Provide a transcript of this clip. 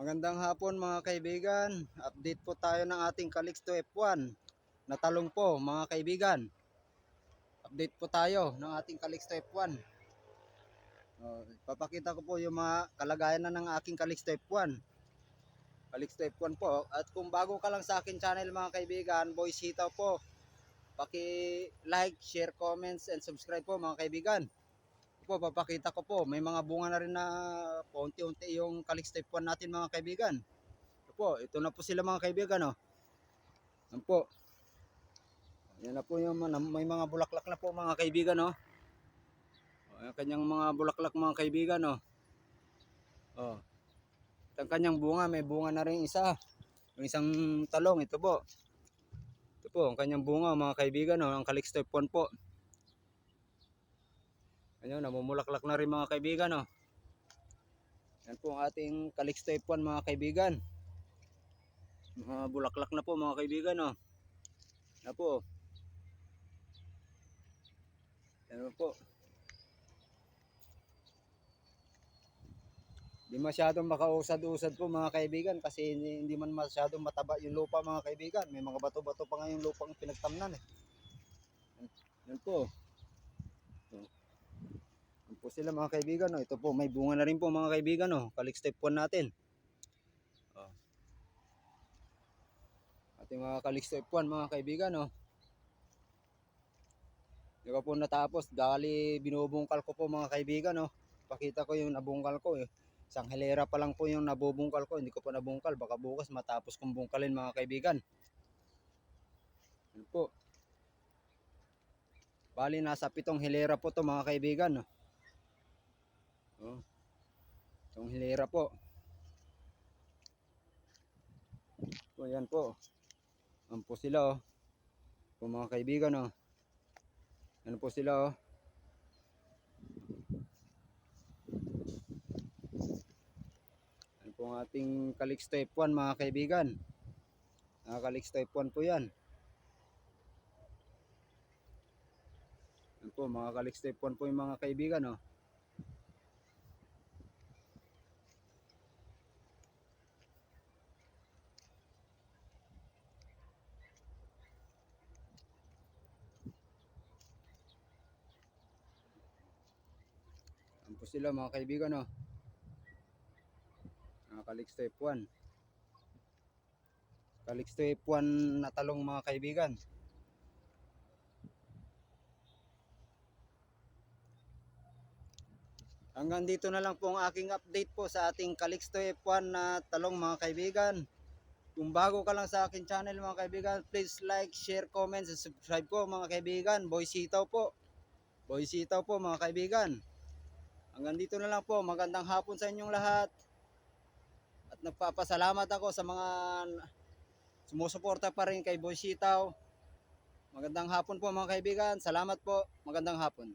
Magandang hapon mga kaibigan. Update po tayo ng ating Calixto F1 na talong po mga kaibigan. Update po tayo ng ating Calixto F1. Papakita ko po yung mga kalagayan na ng aking Calixto F1. Calixto F1 po. At kung bago ka lang sa akin channel mga kaibigan, boys hitaw po. Paki-like, share, comments, and subscribe po mga kaibigan. Papakita ko po, may mga bunga na rin na paunti-unti yung Calixto F1 natin mga kaibigan. Ito na po sila mga kaibigan, oh. Yan po. Yan na po yung may mga bulaklak na po mga kaibigan, oh. Yung kanyang mga bulaklak mga kaibigan, oh. Oh. Ang kanyang bunga, may bunga na rin isa. Yung isang talong, ito po. Ito po, ang kanyang bunga mga kaibigan, oh. Ang Calixto F1 po. Ayun, namumulaklak na rin mga kaibigan, oh. Yan po ang ating Calixto F1 mga kaibigan. Mga bulaklak na po mga kaibigan, oh. Yan po. Yan po. Di masyadong makausad-usad po mga kaibigan kasi hindi man masyadong mataba yung lupa mga kaibigan. May mga bato-bato pa nga yung lupang pinagtamnan eh. Yan po. Yan po sila mga kaibigan. Oh. Ito po, may bunga na rin po mga kaibigan. Oh. Calixto F1 natin. Oh. Ating mga Calixto F1 mga kaibigan. Oh. Di ba po natapos? Dali binubungkal ko po mga kaibigan. Oh. Pakita ko yung nabungkal ko eh. Isang hilera pa lang po yung nabubungkal ko. Hindi ko pa nabungkal. Baka bukas matapos kong bungkalin mga kaibigan. Yan po. Bali nasa 7 hilera po to mga kaibigan. Oh. Itong hilera po. So yan po. Yan po sila oh. Po mga kaibigan oh. Yan po sila oh. Yan po ang ating Calixto F1 mga kaibigan. Calixto F1 po yan. Yan po mga Calixto F1 po yung mga kaibigan oh. Yan po sila mga kaibigan oh. Calixto F1. Calixto F1 na talong mga kaibigan. Hanggang dito na lang po ang aking update po sa ating Calixto F1 na talong mga kaibigan. Kung bago ka lang sa akin channel mga kaibigan, please like, share, comments, and subscribe po mga kaibigan. Boy Sitaw po. Boy Sitaw po mga kaibigan. Hanggang dito na lang po. Magandang hapon sa inyong lahat. At nagpapasalamat ako sa mga sumusuporta pa rin kay Boy Sitaw. Magandang hapon po mga kaibigan. Salamat po. Magandang hapon.